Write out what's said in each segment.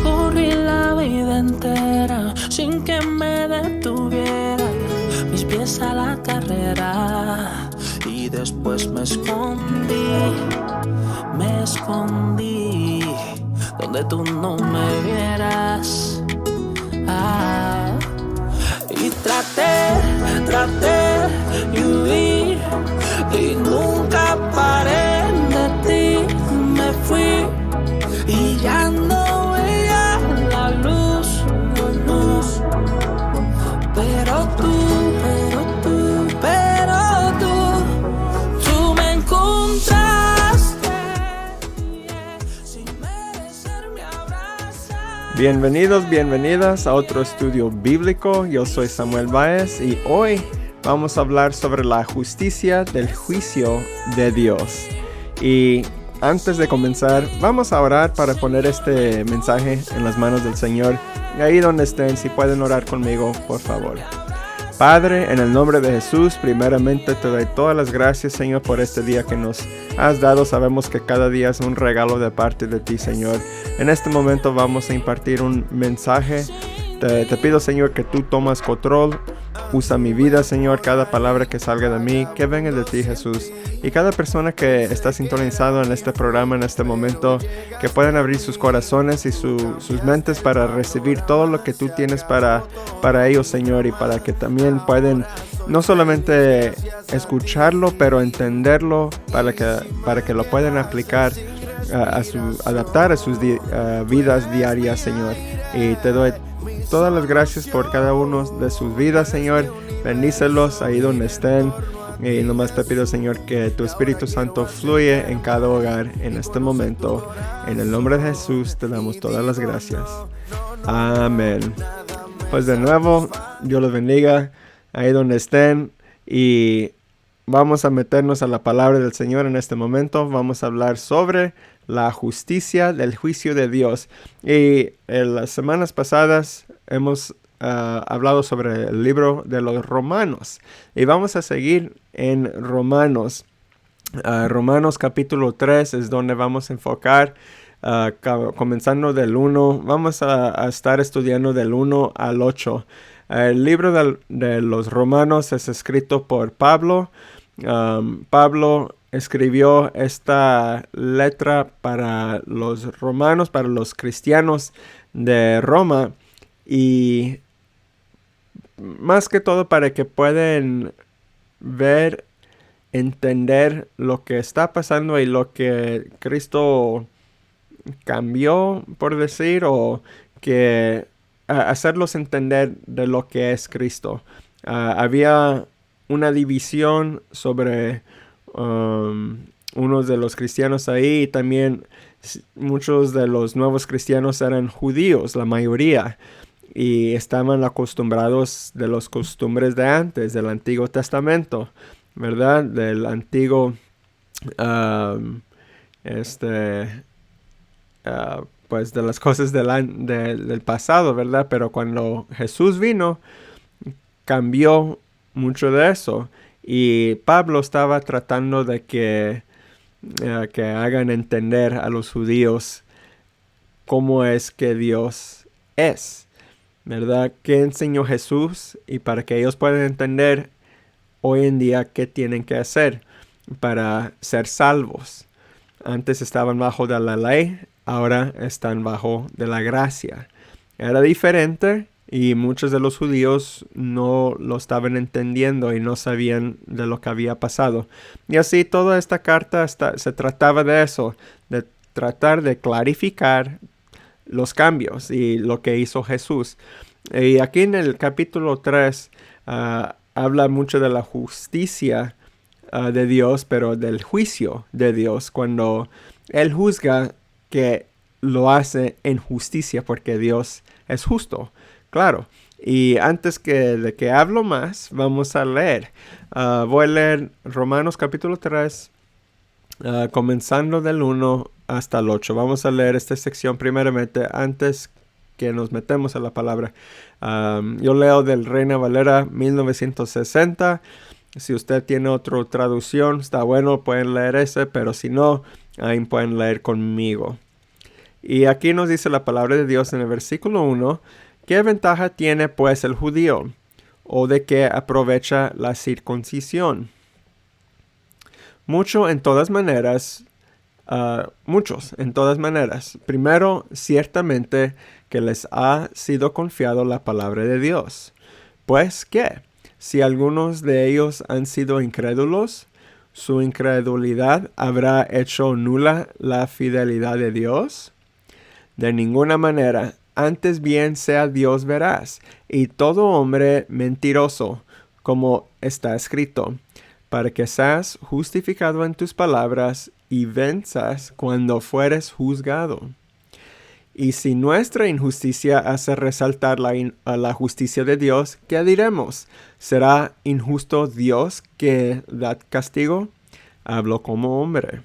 Corrí la vida entera sin que me detuviera, mis pies a la carrera, y después me escondí donde tú no me vieras. Y traté y huí, y nunca paré de ti. Me fui y ya no veía la luz, pero tú me encontraste, sin merecer mi abrazo. Bienvenidas a otro estudio bíblico. Yo soy Samuel Báez y hoy vamos a hablar sobre la justicia del juicio de Dios. Y antes de comenzar, vamos a orar para poner este mensaje en las manos del Señor. Y ahí donde estén, si pueden orar conmigo, por favor. Padre, en el nombre de Jesús, primeramente te doy todas las gracias, Señor, por este día que nos has dado. Sabemos que cada día es un regalo de parte de ti, Señor. En este momento vamos a impartir un mensaje. Te pido, Señor, que tú tomas control. Usa mi vida, Señor, cada palabra que salga de mí, que venga de ti, Jesús. Y cada persona que está sintonizado en este programa, en este momento, que puedan abrir sus corazones y sus mentes para recibir todo lo que tú tienes para ellos, Señor, y para que también puedan no solamente escucharlo, pero entenderlo, para que lo puedan aplicar, adaptar a sus vidas diarias, Señor. Y te doy todas las gracias por cada uno de sus vidas, Señor. Bendícelos ahí donde estén. Y nomás te pido, Señor, que tu Espíritu Santo fluye en cada hogar en este momento. En el nombre de Jesús te damos todas las gracias. Amén. Pues de nuevo, Dios los bendiga ahí donde estén. Y vamos a meternos a la palabra del Señor en este momento. Vamos a hablar sobre la justicia del juicio de Dios. Y en las semanas pasadas hemos hablado sobre el libro de los Romanos. Y vamos a seguir en Romanos. Romanos capítulo 3 es donde vamos a enfocar, comenzando del 1. Vamos a estar estudiando del 1 al 8. El libro de los Romanos es escrito por Pablo. Pablo escribió esta letra para los romanos, para los cristianos de Roma, y más que todo para que puedan ver, entender lo que está pasando y lo que Cristo cambió, por decir, o que hacerlos entender de lo que es Cristo. Había una división sobre unos de los cristianos ahí, y también muchos de los nuevos cristianos eran judíos, la mayoría, y estaban acostumbrados de las costumbres de antes, del Antiguo Testamento, ¿verdad? Del antiguo, pues de las cosas del pasado, ¿verdad? Pero cuando Jesús vino, cambió mucho de eso. Y Pablo estaba tratando de que hagan entender a los judíos cómo es que Dios es, ¿verdad? ¿Qué enseñó Jesús? Y para que ellos puedan entender hoy en día qué tienen que hacer para ser salvos. Antes estaban bajo de la ley, ahora están bajo de la gracia. Era diferente. Y muchos de los judíos no lo estaban entendiendo y no sabían de lo que había pasado. Y así toda esta carta se trataba de eso, de tratar de clarificar los cambios y lo que hizo Jesús. Y aquí en el capítulo 3 habla mucho de la justicia de Dios, pero del juicio de Dios, cuando Él juzga, que lo hace en justicia porque Dios es justo. Claro, y antes de que hablo más, vamos a leer. Voy a leer Romanos capítulo 3, comenzando del 1 hasta el 8. Vamos a leer esta sección primeramente antes que nos metemos a la palabra. Yo leo del Reina Valera 1960. Si usted tiene otra traducción, está bueno, pueden leer ese, pero si no, ahí pueden leer conmigo. Y aquí nos dice la palabra de Dios en el versículo 1, ¿qué ventaja tiene pues el judío? ¿O de qué aprovecha la circuncisión? Muchos en todas maneras. Primero, ciertamente que les ha sido confiado la palabra de Dios. Pues, ¿qué? Si algunos de ellos han sido incrédulos, ¿su incredulidad habrá hecho nula la fidelidad de Dios? De ninguna manera, antes bien sea Dios veraz, y todo hombre mentiroso, como está escrito, para que seas justificado en tus palabras y venzas cuando fueres juzgado. Y si nuestra injusticia hace resaltar la justicia de Dios, ¿qué diremos? ¿Será injusto Dios que da castigo? Hablo como hombre.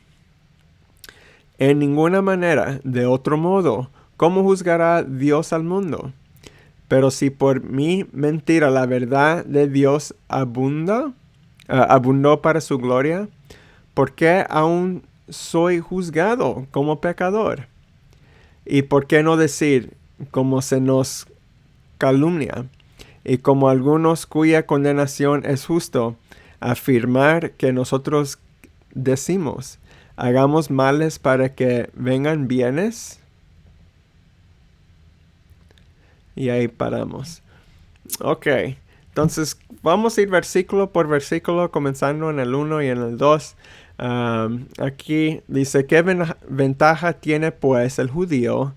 En ninguna manera, de otro modo, ¿cómo juzgará Dios al mundo? Pero si por mi mentira la verdad de Dios abundó para su gloria, ¿por qué aún soy juzgado como pecador? ¿Y por qué no decir, como se nos calumnia, y como algunos cuya condenación es justo, afirmar que nosotros decimos, hagamos males para que vengan bienes? Y ahí paramos. Ok, entonces vamos a ir versículo por versículo, comenzando en el 1 y en el 2. Aquí dice, ¿qué ventaja tiene pues el judío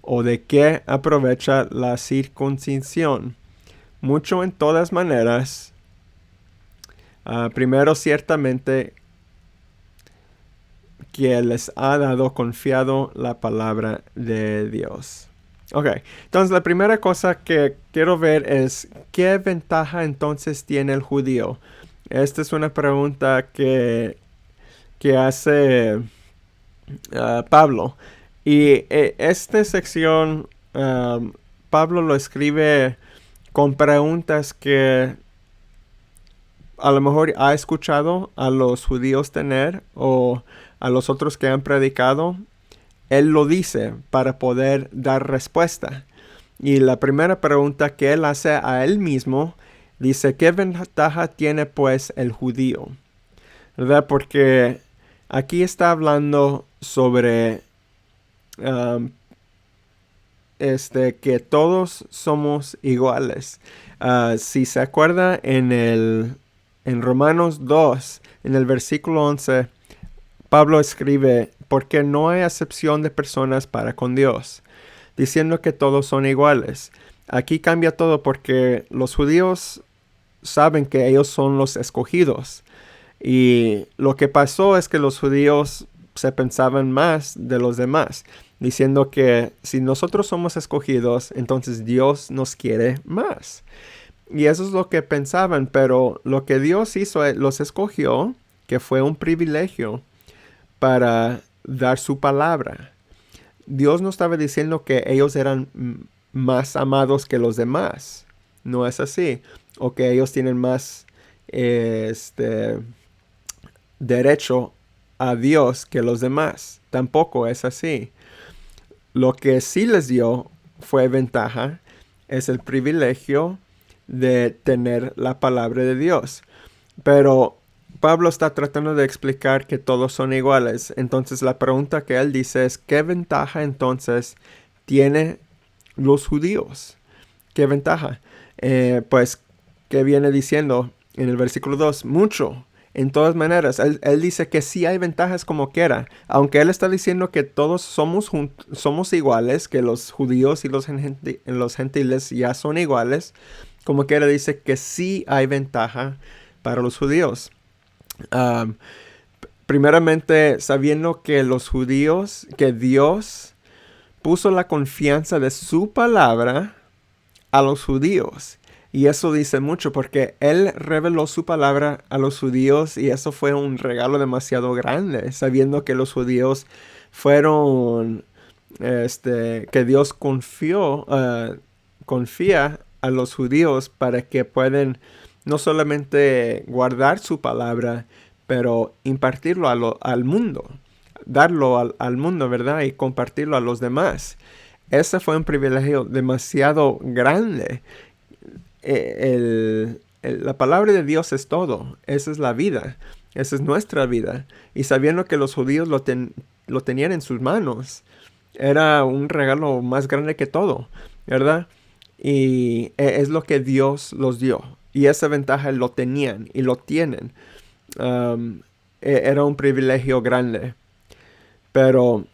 o de qué aprovecha la circuncisión? Mucho en todas maneras. Primero, ciertamente, que les ha dado confiado la palabra de Dios. Ok, entonces la primera cosa que quiero ver es, ¿qué ventaja entonces tiene el judío? Esta es una pregunta que hace Pablo. Y esta sección, Pablo lo escribe con preguntas que a lo mejor ha escuchado a los judíos tener o a los otros que han predicado. Él lo dice para poder dar respuesta. Y la primera pregunta que él hace a él mismo, dice, ¿qué ventaja tiene pues el judío? ¿Verdad? Porque aquí está hablando sobre que todos somos iguales. Si se acuerda en Romanos 2, en el versículo 11, Pablo escribe, porque no hay acepción de personas para con Dios, diciendo que todos son iguales. Aquí cambia todo porque los judíos saben que ellos son los escogidos. Y lo que pasó es que los judíos se pensaban más de los demás, diciendo que si nosotros somos escogidos, entonces Dios nos quiere más. Y eso es lo que pensaban, pero lo que Dios hizo, los escogió, que fue un privilegio para dar su palabra. Dios no estaba diciendo que ellos eran más amados que los demás. No es así. O que ellos tienen más derecho a Dios que los demás. Tampoco es así. Lo que sí les dio fue ventaja, es el privilegio de tener la palabra de Dios. Pero Pablo está tratando de explicar que todos son iguales. Entonces la pregunta que él dice es, ¿qué ventaja entonces tiene los judíos? ¿Qué ventaja? Pues, ¿qué viene diciendo en el versículo 2? Mucho. En todas maneras, él dice que sí hay ventajas como quiera. Aunque él está diciendo que todos somos iguales, que los judíos y los gentiles ya son iguales, como quiera dice que sí hay ventaja para los judíos. Primeramente, sabiendo que los judíos, que Dios puso la confianza de su palabra a los judíos. Y eso dice mucho porque Él reveló su palabra a los judíos y eso fue un regalo demasiado grande, sabiendo que los judíos fueron, que Dios confía a los judíos para que puedan no solamente guardar su palabra, pero impartirlo al mundo. darlo al mundo, ¿verdad? Y compartirlo a los demás. Ese fue un privilegio demasiado grande. La palabra de Dios es todo. Esa es la vida. Esa es nuestra vida. Y sabiendo que los judíos lo tenían en sus manos, era un regalo más grande que todo, ¿verdad? Y es lo que Dios los dio. Y esa ventaja lo tenían y lo tienen. Era un privilegio grande. Pero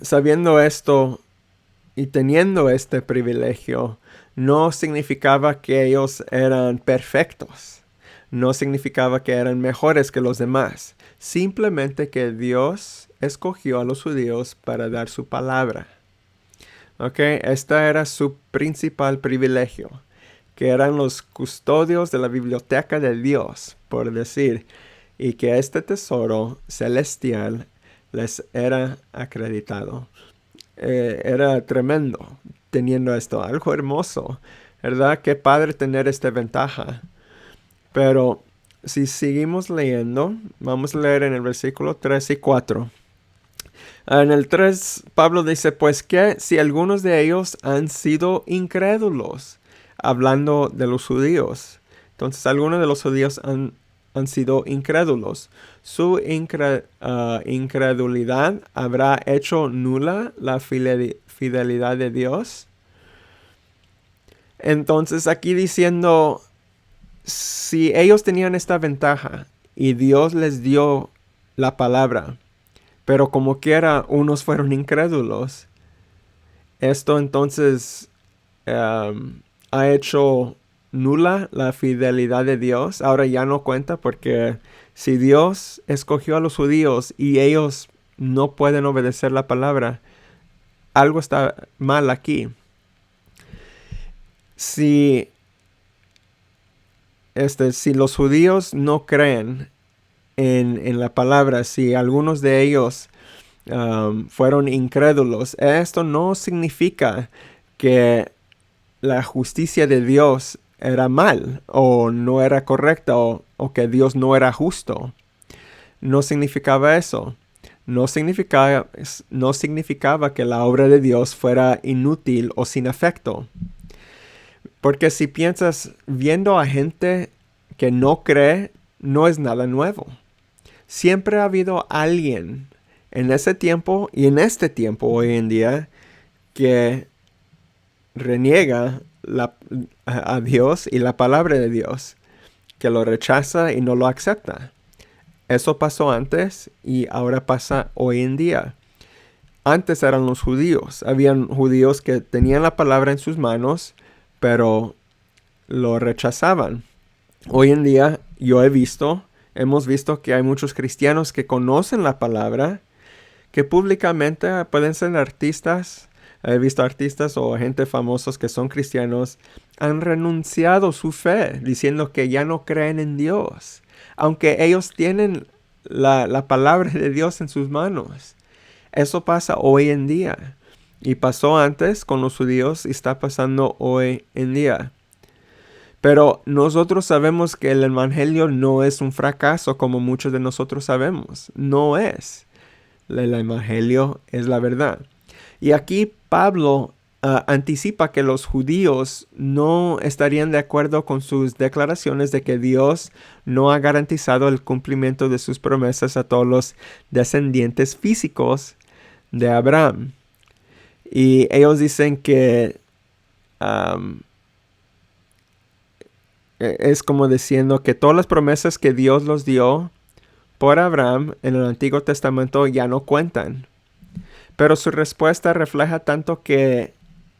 sabiendo esto y teniendo este privilegio, no significaba que ellos eran perfectos. No significaba que eran mejores que los demás. Simplemente que Dios escogió a los judíos para dar su palabra. ¿Ok? Este era su principal privilegio. Que eran los custodios de la biblioteca de Dios, por decir. Y que este tesoro celestial les era acreditado. Era tremendo teniendo esto, algo hermoso, ¿verdad? Qué padre tener esta ventaja. Pero si seguimos leyendo, vamos a leer en el versículo 3 y 4. En el 3, Pablo dice, pues que si algunos de ellos han sido incrédulos, hablando de los judíos. Entonces, algunos de los judíos han sido incrédulos. Su incredulidad habrá hecho nula la fidelidad de Dios. Entonces aquí diciendo, si ellos tenían esta ventaja y Dios les dio la palabra, pero como quiera unos fueron incrédulos, esto entonces ha hecho nula la fidelidad de Dios. Ahora ya no cuenta porque si Dios escogió a los judíos y ellos no pueden obedecer la palabra, algo está mal aquí. Si los judíos no creen en la palabra, si algunos de ellos fueron incrédulos, esto no significa que la justicia de Dios era mal o no era correcta o que Dios no era justo. No significaba eso. No significaba que la obra de Dios fuera inútil o sin efecto. Porque si piensas, viendo a gente que no cree, no es nada nuevo. Siempre ha habido alguien en ese tiempo y en este tiempo hoy en día que reniega a Dios y la palabra de Dios, que lo rechaza y no lo acepta. Eso pasó antes y ahora pasa hoy en día. Antes eran los judíos. Habían judíos que tenían la palabra en sus manos, pero lo rechazaban. Hoy en día hemos visto que hay muchos cristianos que conocen la palabra, que públicamente pueden ser artistas. He visto artistas o gente famosos que son cristianos, han renunciado su fe, diciendo que ya no creen en Dios, aunque ellos tienen la palabra de Dios en sus manos. Eso pasa hoy en día. Y pasó antes con los judíos y está pasando hoy en día. Pero nosotros sabemos que el evangelio no es un fracaso como muchos de nosotros sabemos. No es. El evangelio es la verdad. Y aquí Pablo anticipa que los judíos no estarían de acuerdo con sus declaraciones de que Dios no ha garantizado el cumplimiento de sus promesas a todos los descendientes físicos de Abraham. Y ellos dicen que es como diciendo que todas las promesas que Dios los dio por Abraham en el Antiguo Testamento ya no cuentan. Pero su respuesta refleja tanto que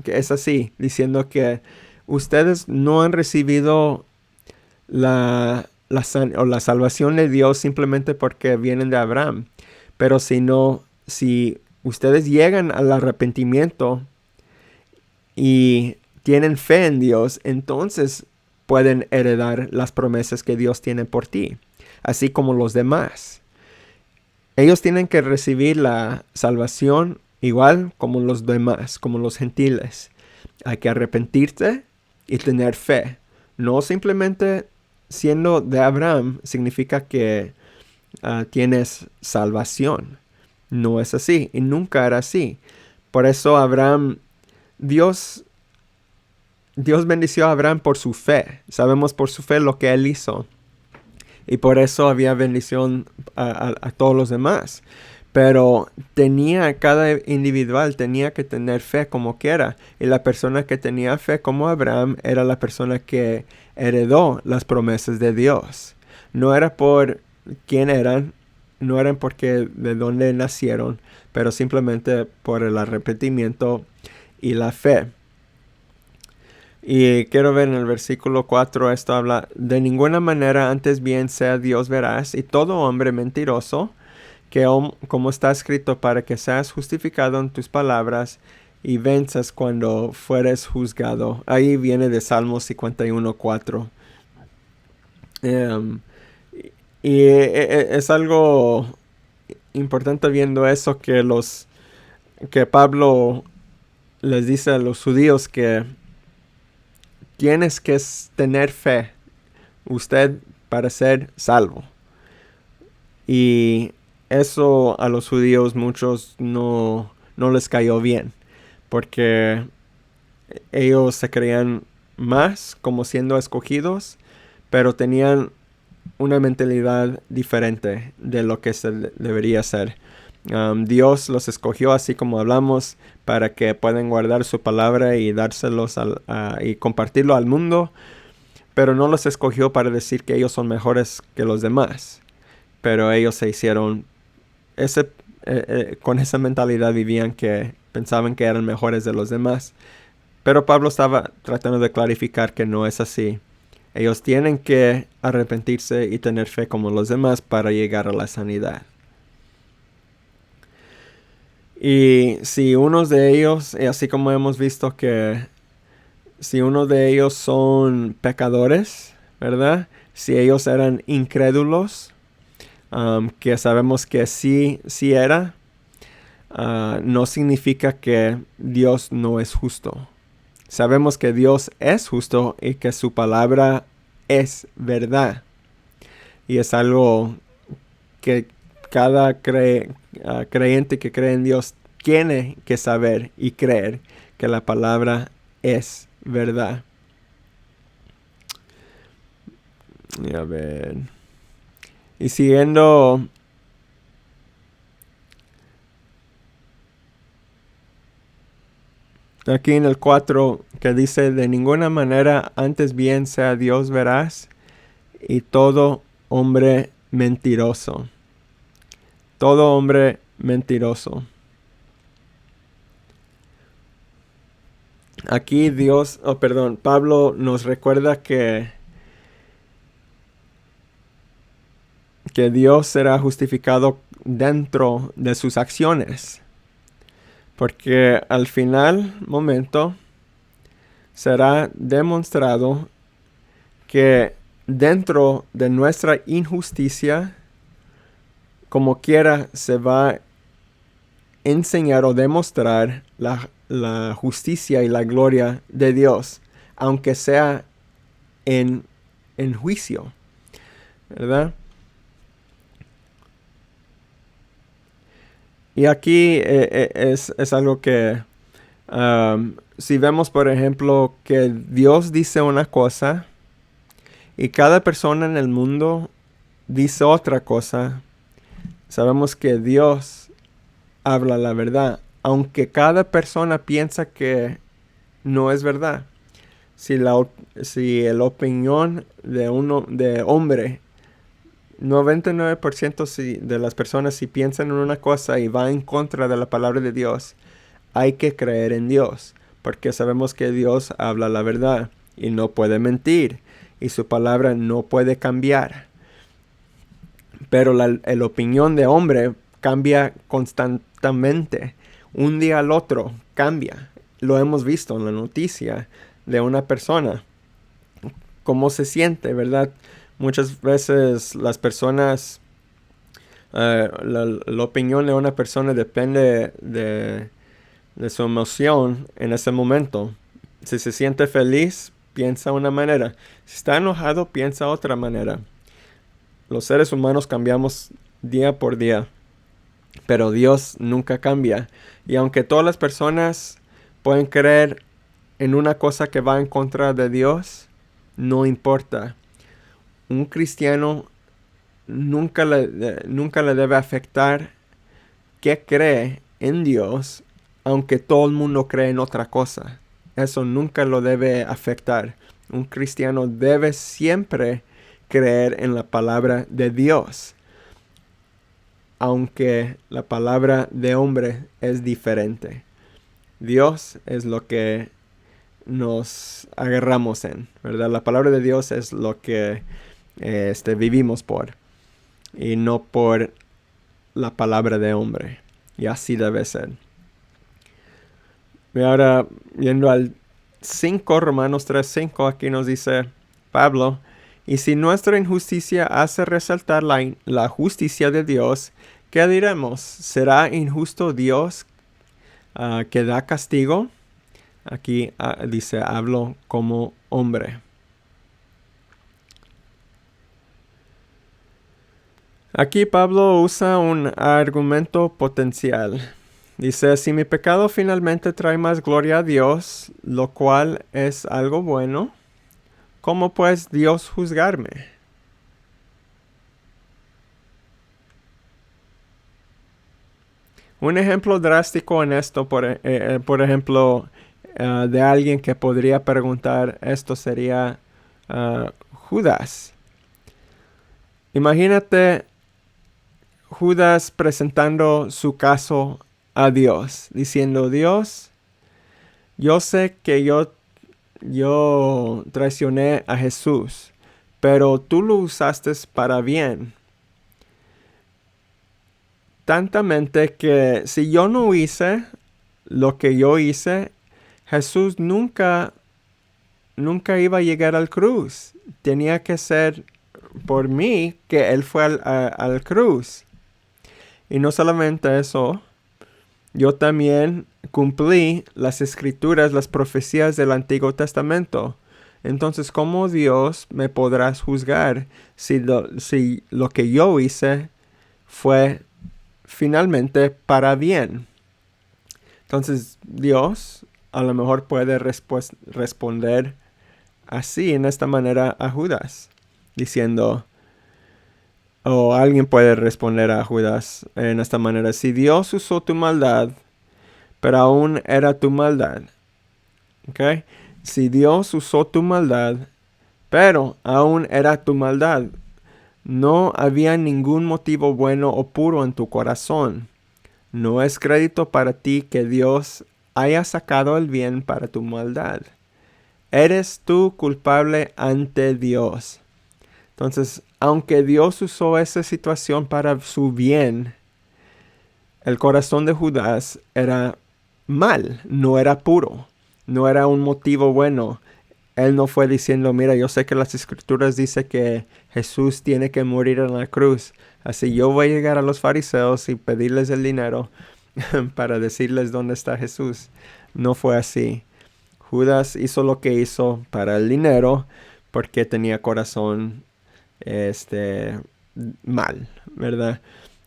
es así, diciendo que ustedes no han recibido la salvación de Dios simplemente porque vienen de Abraham. Pero si ustedes llegan al arrepentimiento y tienen fe en Dios, entonces pueden heredar las promesas que Dios tiene por ti, así como los demás. Ellos tienen que recibir la salvación igual como los demás, como los gentiles. Hay que arrepentirse y tener fe. No simplemente siendo de Abraham significa que tienes salvación. No es así y nunca era así. Por eso Dios bendició a Abraham por su fe. Sabemos por su fe lo que él hizo. Y por eso había bendición a todos los demás. Pero cada individual tenía que tener fe como quiera. Y la persona que tenía fe como Abraham era la persona que heredó las promesas de Dios. No era por quién eran, no eran porque de dónde nacieron, pero simplemente por el arrepentimiento y la fe. Y quiero ver en el versículo 4, esto habla: de ninguna manera, antes bien sea Dios veraz y todo hombre mentiroso, que como está escrito, para que seas justificado en tus palabras y venzas cuando fueres juzgado. Ahí viene de Salmos 51:4. Y es algo importante viendo eso, que Pablo les dice a los judíos que tienes que tener fe usted para ser salvo. Y eso a los judíos muchos no les cayó bien, porque ellos se creían más como siendo escogidos, pero tenían una mentalidad diferente de lo que se debería ser. Dios los escogió, así como hablamos, para que puedan guardar su palabra y dárselos y compartirlo al mundo, pero no los escogió para decir que ellos son mejores que los demás. Pero ellos se hicieron con esa mentalidad, vivían que pensaban que eran mejores de los demás. Pero Pablo estaba tratando de clarificar que no es así. Ellos tienen que arrepentirse y tener fe como los demás para llegar a la sanidad. Y si unos de ellos, así como hemos visto que si uno de ellos son pecadores, ¿verdad? Si ellos eran incrédulos, que sabemos que sí era, no significa que Dios no es justo. Sabemos que Dios es justo y que su palabra es verdad. Y es algo que cada creyente que cree en Dios tiene que saber y creer, que la palabra es verdad. Y a ver. Y siguiendo aquí en el 4, que dice: de ninguna manera, antes bien sea Dios veraz y todo hombre mentiroso. Todo hombre mentiroso. Aquí Pablo nos recuerda que Dios será justificado dentro de sus acciones. Porque al final momento será demostrado que dentro de nuestra injusticia, como quiera, se va a enseñar o demostrar la justicia y la gloria de Dios, aunque sea en juicio, ¿verdad? Y aquí es algo que si vemos, por ejemplo, que Dios dice una cosa y cada persona en el mundo dice otra cosa, sabemos que Dios habla la verdad, aunque cada persona piensa que no es verdad. Si la opinión de hombre, 99% de las personas, si piensan en una cosa y va en contra de la palabra de Dios, hay que creer en Dios, porque sabemos que Dios habla la verdad y no puede mentir, y su palabra no puede cambiar. Pero la opinión de hombre cambia constantemente. Un día al otro cambia. Lo hemos visto en la noticia de una persona. Cómo se siente, ¿verdad? Muchas veces las personas, la opinión de una persona depende de su emoción en ese momento. Si se siente feliz, piensa una manera. Si está enojado, piensa otra manera. Los seres humanos cambiamos día por día. Pero Dios nunca cambia. Y aunque todas las personas pueden creer en una cosa que va en contra de Dios, no importa. Un cristiano nunca le debe afectar que cree en Dios, aunque todo el mundo cree en otra cosa. Eso nunca lo debe afectar. Un cristiano debe siempre creer en la palabra de Dios, aunque la palabra de hombre es diferente. Dios es lo que nos agarramos en, ¿verdad? La palabra de Dios es lo que vivimos por, y no por la palabra de hombre. Y así debe ser. Y ahora, yendo al 5, Romanos 3:5, aquí nos dice Pablo: y si nuestra injusticia hace resaltar la justicia de Dios, ¿qué diremos? ¿Será injusto Dios que da castigo? Aquí dice, hablo como hombre. Aquí Pablo usa un argumento potencial. Dice, si mi pecado finalmente trae más gloria a Dios, lo cual es algo bueno, ¿cómo pues Dios juzgarme? Un ejemplo drástico en esto, por ejemplo, de alguien que podría preguntar esto sería Judas. Imagínate Judas presentando su caso a Dios, diciendo, Dios, yo sé que yo traicioné a Jesús, pero tú lo usaste para bien. Tantamente que si yo no hice lo que yo hice, Jesús nunca iba a llegar al cruz. Tenía que ser por mí que Él fue al cruz. Y no solamente eso, yo también cumplí las escrituras, las profecías del Antiguo Testamento. Entonces, ¿cómo Dios me podrás juzgar si lo que yo hice fue finalmente para bien? Entonces, Dios a lo mejor puede responder así, en esta manera, a Judas, diciendo, o alguien puede responder a Judas en esta manera, si Dios usó tu maldad, pero aún era tu maldad, ¿ok? Si Dios usó tu maldad, pero aún era tu maldad, no había ningún motivo bueno o puro en tu corazón. No es crédito para ti que Dios haya sacado el bien para tu maldad. Eres tú culpable ante Dios. Entonces, aunque Dios usó esa situación para su bien, el corazón de Judas era mal, no era puro, no era un motivo bueno. Él no fue diciendo, mira, yo sé que las escrituras dicen que Jesús tiene que morir en la cruz, así yo voy a llegar a los fariseos y pedirles el dinero para decirles dónde está Jesús. No fue así. Judas hizo lo que hizo para el dinero porque tenía corazón mal, ¿verdad?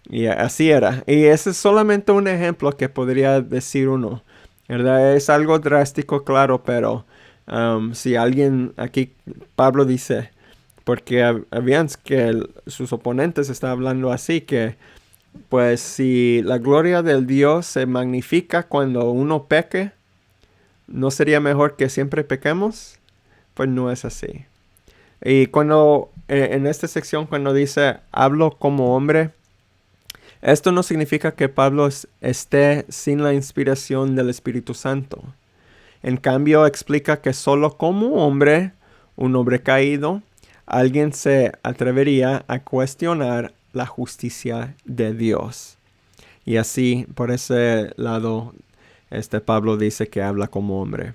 Y así era. Y ese es solamente un ejemplo que podría decir uno, ¿verdad? Es algo drástico, claro, pero si alguien aquí, Pablo dice, porque habían que sus oponentes estaban hablando así, que pues si la gloria del Dios se magnifica cuando uno peque, ¿no sería mejor que siempre pequemos? Pues no es así. Y cuando en esta sección, cuando dice hablo como hombre, esto no significa que Pablo esté sin la inspiración del Espíritu Santo. En cambio, explica que solo como hombre, un hombre caído, alguien se atrevería a cuestionar la justicia de Dios. Y así, por ese lado, Pablo dice que habla como hombre.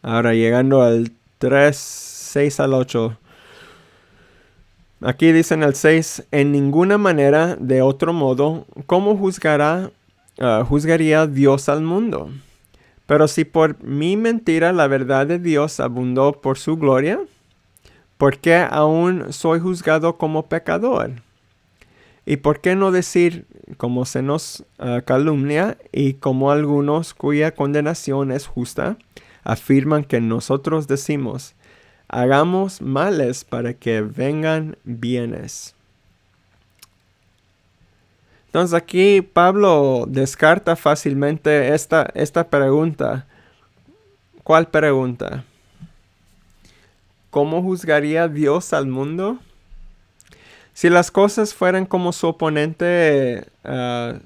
Ahora, llegando al 3, 6 al 8. Aquí dice en el 6, en ninguna manera, de otro modo, ¿cómo juzgaría Dios al mundo? Pero si por mi mentira la verdad de Dios abundó por su gloria, ¿por qué aún soy juzgado como pecador? ¿Y por qué no decir, como se nos calumnia y como algunos cuya condenación es justa, afirman que nosotros decimos, hagamos males para que vengan bienes? Entonces aquí Pablo descarta fácilmente esta pregunta. ¿Cuál pregunta? ¿Cómo juzgaría Dios al mundo? Si las cosas fueran como su oponente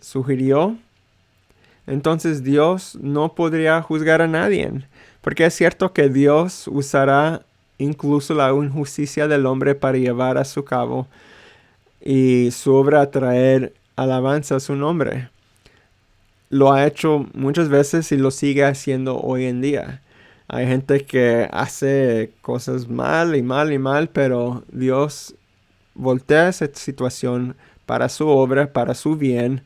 sugirió, entonces Dios no podría juzgar a nadie. Porque es cierto que Dios usará incluso la injusticia del hombre para llevar a su cabo y su obra traer alabanza a su nombre. Lo ha hecho muchas veces y lo sigue haciendo hoy en día. Hay gente que hace cosas mal y mal y mal, pero Dios voltea esa situación para su obra, para su bien,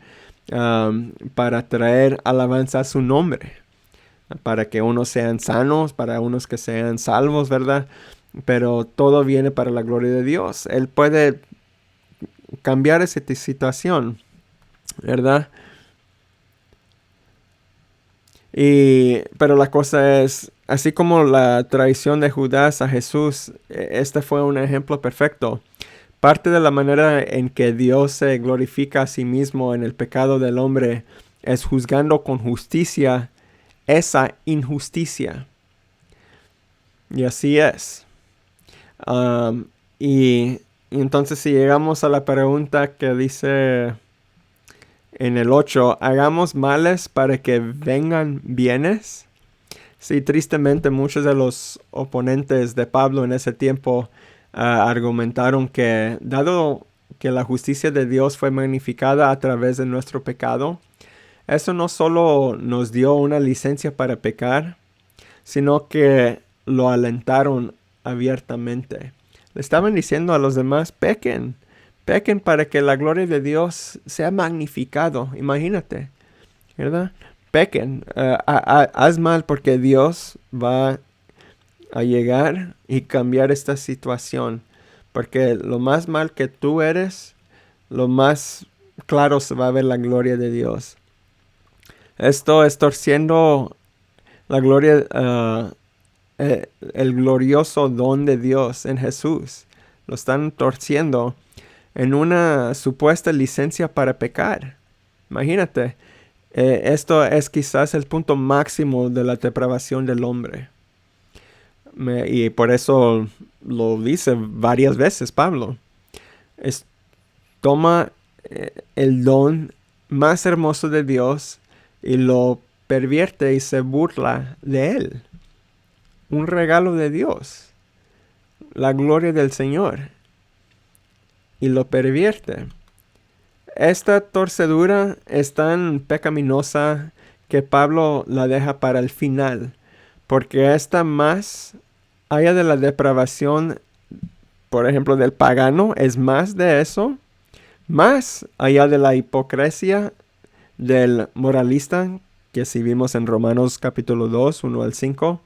para traer alabanza a su nombre, para que unos sean sanos, para unos que sean salvos, ¿verdad? Pero todo viene para la gloria de Dios. Él puede cambiar esa situación, ¿verdad? Pero la cosa es, así como la traición de Judas a Jesús, este fue un ejemplo perfecto. Parte de la manera en que Dios se glorifica a sí mismo en el pecado del hombre es juzgando con justicia esa injusticia. Y así es. Y entonces si llegamos a la pregunta que dice en el 8, hagamos males para que vengan bienes. Sí, tristemente muchos de los oponentes de Pablo en ese tiempo argumentaron que dado que la justicia de Dios fue magnificada a través de nuestro pecado, eso no solo nos dio una licencia para pecar, sino que lo alentaron abiertamente. Le estaban diciendo a los demás, pequen para que la gloria de Dios sea magnificado. Imagínate, ¿verdad? Pequen, haz mal porque Dios va a llegar y cambiar esta situación. Porque lo más mal que tú eres, lo más claro se va a ver la gloria de Dios. Esto es torciendo la gloria, el glorioso don de Dios en Jesús. Lo están torciendo en una supuesta licencia para pecar. Imagínate, esto es quizás el punto máximo de la depravación del hombre. Y por eso lo dice varias veces Pablo. Toma el don más hermoso de Dios y lo pervierte y se burla de él. Un regalo de Dios. La gloria del Señor. Y lo pervierte. Esta torcedura es tan pecaminosa que Pablo la deja para el final. Porque esta más allá de la depravación, por ejemplo, del pagano, es más de eso. Más allá de la hipocresía del moralista, que si vimos en Romanos capítulo 2, 1 al 5.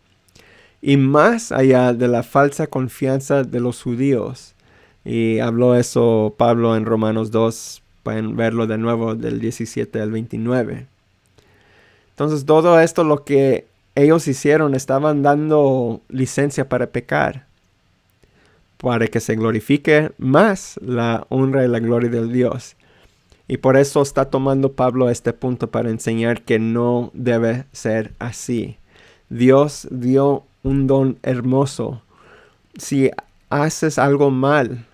Y más allá de la falsa confianza de los judíos. Y habló eso Pablo en Romanos 2, pueden verlo de nuevo del 17 al 29. Entonces todo esto lo que ellos hicieron, estaban dando licencia para pecar. Para que se glorifique más la honra y la gloria del Dios. Y por eso está tomando Pablo este punto para enseñar que no debe ser así. Dios dio un don hermoso. Si haces algo mal,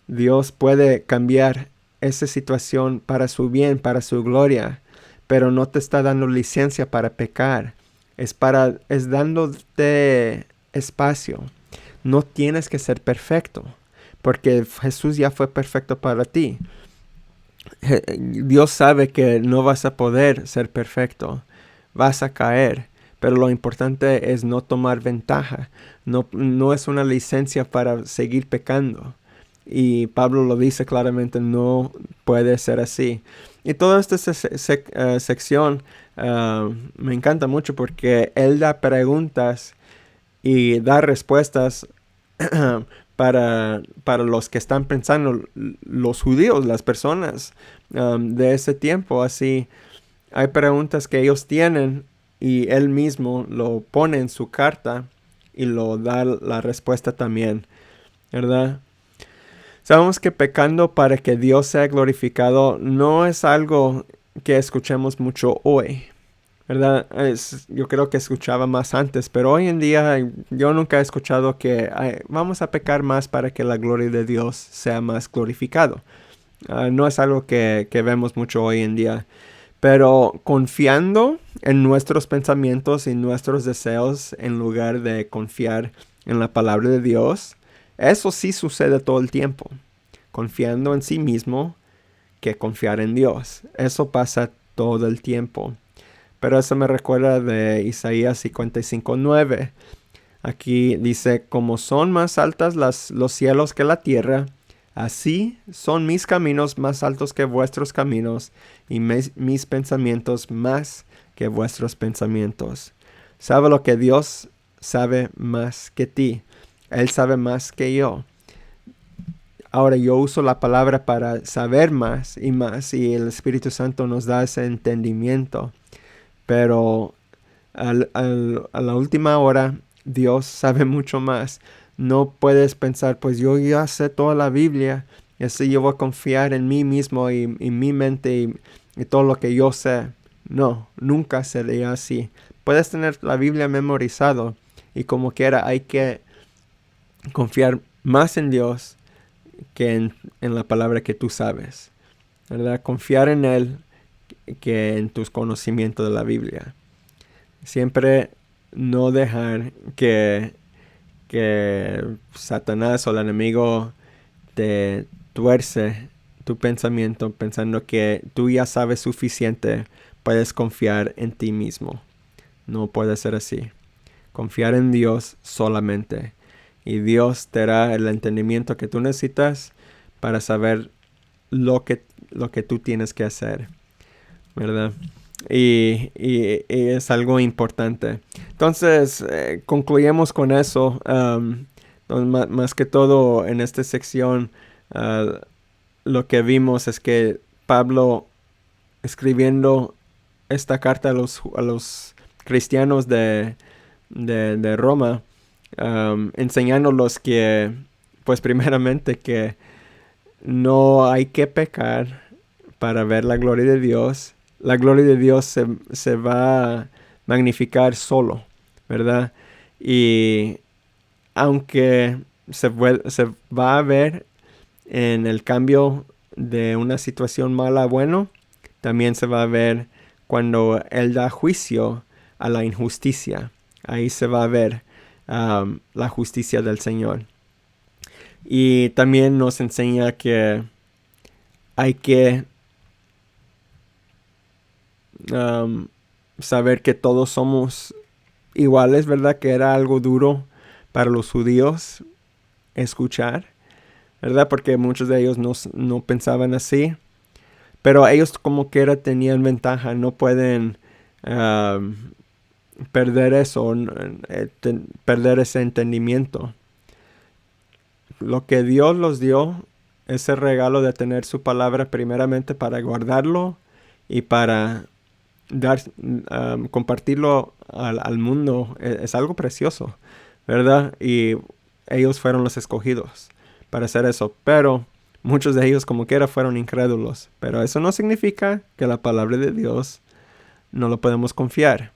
Dios puede cambiar esa situación para su bien, para su gloria. Pero no te está dando licencia para pecar. Es dándote espacio. No tienes que ser perfecto. Porque Jesús ya fue perfecto para ti. Dios sabe que no vas a poder ser perfecto. Vas a caer. Pero lo importante es no tomar ventaja. No es una licencia para seguir pecando. Y Pablo lo dice claramente, no puede ser así. Y toda esta sección me encanta mucho porque él da preguntas y da respuestas para los que están pensando, los judíos, las personas de ese tiempo. Así hay preguntas que ellos tienen y él mismo lo pone en su carta y lo da la respuesta también, ¿verdad? Sabemos que pecando para que Dios sea glorificado no es algo que escuchemos mucho hoy, ¿verdad? Yo creo que escuchaba más antes, pero hoy en día yo nunca he escuchado que vamos a pecar más para que la gloria de Dios sea más glorificado. No es algo que vemos mucho hoy en día, pero confiando en nuestros pensamientos y nuestros deseos en lugar de confiar en la palabra de Dios, eso sí sucede todo el tiempo. Confiando en sí mismo que confiar en Dios. Eso pasa todo el tiempo. Pero eso me recuerda de Isaías 55:9. Aquí dice, como son más altas los cielos que la tierra, así son mis caminos más altos que vuestros caminos, y mis pensamientos más que vuestros pensamientos. ¿Sabe lo que Dios sabe más que ti? Él sabe más que yo. Ahora yo uso la palabra para saber más, y el Espíritu Santo nos da ese entendimiento. Pero a la última hora, Dios sabe mucho más. No puedes pensar, pues yo ya sé toda la Biblia, y así yo voy a confiar en mí mismo y mi mente y todo lo que yo sé. No, nunca sería así. Puedes tener la Biblia memorizado y como quiera hay que confiar más en Dios que en la palabra que tú sabes, ¿verdad? Confiar en Él que en tus conocimientos de la Biblia. Siempre no dejar que Satanás o el enemigo te tuerce tu pensamiento pensando que tú ya sabes suficiente, puedes confiar en ti mismo. No puede ser así. Confiar en Dios solamente. Y Dios te dará el entendimiento que tú necesitas para saber lo que tú tienes que hacer, ¿verdad? Y es algo importante. Entonces, concluyemos con eso. Más que todo en esta sección, lo que vimos es que Pablo, escribiendo esta carta a los cristianos de Roma, enseñándolos que, pues primeramente que no hay que pecar para ver la gloria de Dios. La gloria de Dios se va a magnificar solo, ¿verdad? Y aunque se va a ver en el cambio de una situación mala a bueno, también se va a ver cuando Él da juicio a la injusticia. Ahí se va a ver la justicia del Señor. Y también nos enseña que hay que saber que todos somos iguales, ¿verdad? Que era algo duro para los judíos escuchar, ¿verdad? Porque muchos de ellos no pensaban así. Pero ellos como quiera tenían ventaja. No pueden perder eso, perder ese entendimiento. Lo que Dios los dio, ese regalo de tener su palabra primeramente para guardarlo y para compartirlo al mundo, es algo precioso, ¿verdad? Y ellos fueron los escogidos para hacer eso, pero muchos de ellos como quiera fueron incrédulos. Pero eso no significa que la palabra de Dios no lo podemos confiar,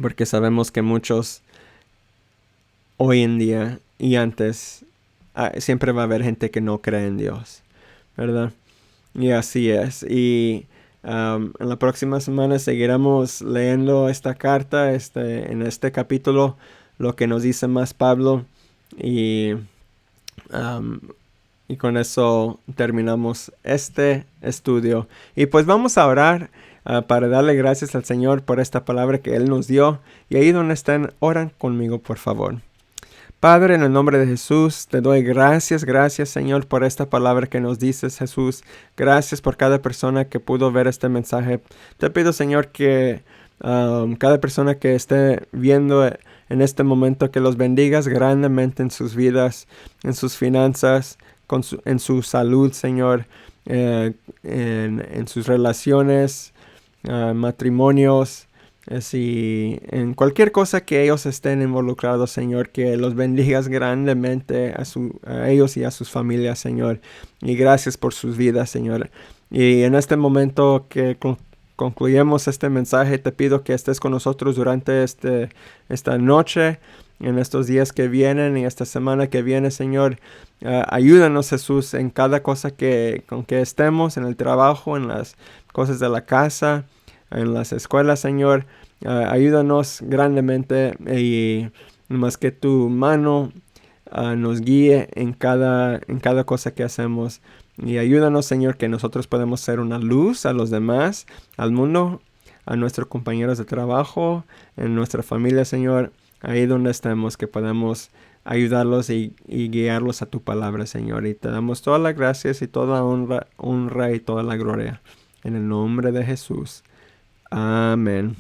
porque sabemos que muchos hoy en día y antes siempre va a haber gente que no cree en Dios, ¿verdad? Y así es. Y en la próxima semana seguiremos leyendo esta carta, en este capítulo, lo que nos dice más Pablo. Y con eso terminamos este estudio. Y pues vamos a orar para darle gracias al Señor por esta palabra que Él nos dio. Y ahí donde estén, oran conmigo, por favor. Padre, en el nombre de Jesús, te doy gracias, Señor, por esta palabra que nos dices, Jesús. Gracias por cada persona que pudo ver este mensaje. Te pido, Señor, que cada persona que esté viendo en este momento que los bendigas grandemente en sus vidas, en sus finanzas, en su salud, Señor, en sus relaciones, matrimonios, y en cualquier cosa que ellos estén involucrados, Señor, que los bendigas grandemente a ellos y a sus familias, Señor. Y gracias por sus vidas, Señor. Y en este momento que concluyemos este mensaje, te pido que estés con nosotros durante esta noche, en estos días que vienen y esta semana que viene, Señor. Ayúdanos, Jesús, en cada cosa con que estemos, en el trabajo, en las cosas de la casa, en las escuelas, Señor. Ayúdanos grandemente y más que tu mano nos guíe en cada cosa que hacemos. Y ayúdanos, Señor, que nosotros podemos ser una luz a los demás, al mundo, a nuestros compañeros de trabajo, en nuestra familia, Señor. Ahí donde estemos, que podamos ayudarlos y guiarlos a tu palabra, Señor. Y te damos todas las gracias y toda la honra y toda la gloria. En el nombre de Jesús. Amén.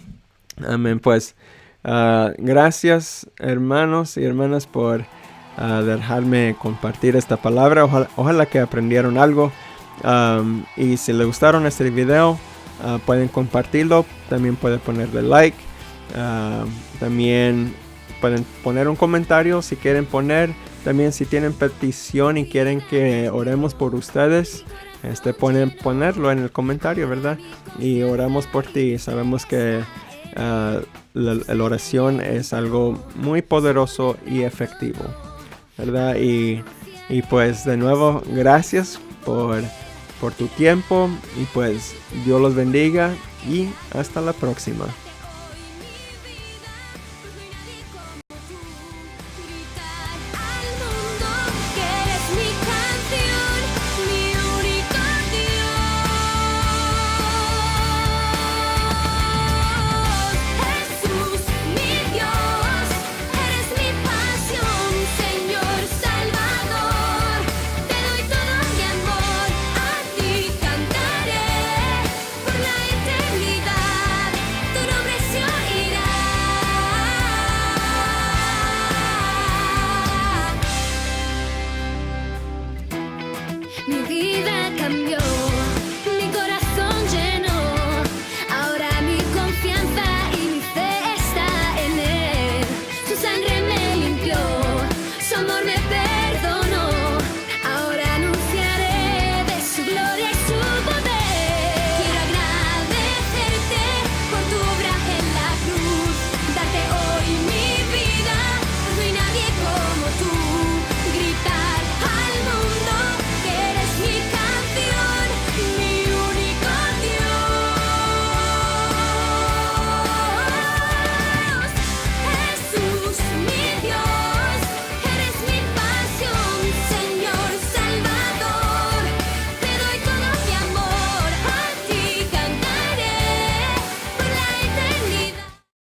Amén. Pues gracias, hermanos y hermanas, por dejarme compartir esta palabra. Ojalá que aprendieron algo. Y si les gustaron este video, pueden compartirlo. También pueden ponerle like. También pueden poner un comentario si quieren poner. También si tienen petición y quieren que oremos por ustedes, pueden ponerlo en el comentario, ¿verdad? Y oramos por ti. Sabemos que la oración es algo muy poderoso y efectivo, ¿verdad? Y pues de nuevo, gracias por tu tiempo. Y pues Dios los bendiga y hasta la próxima.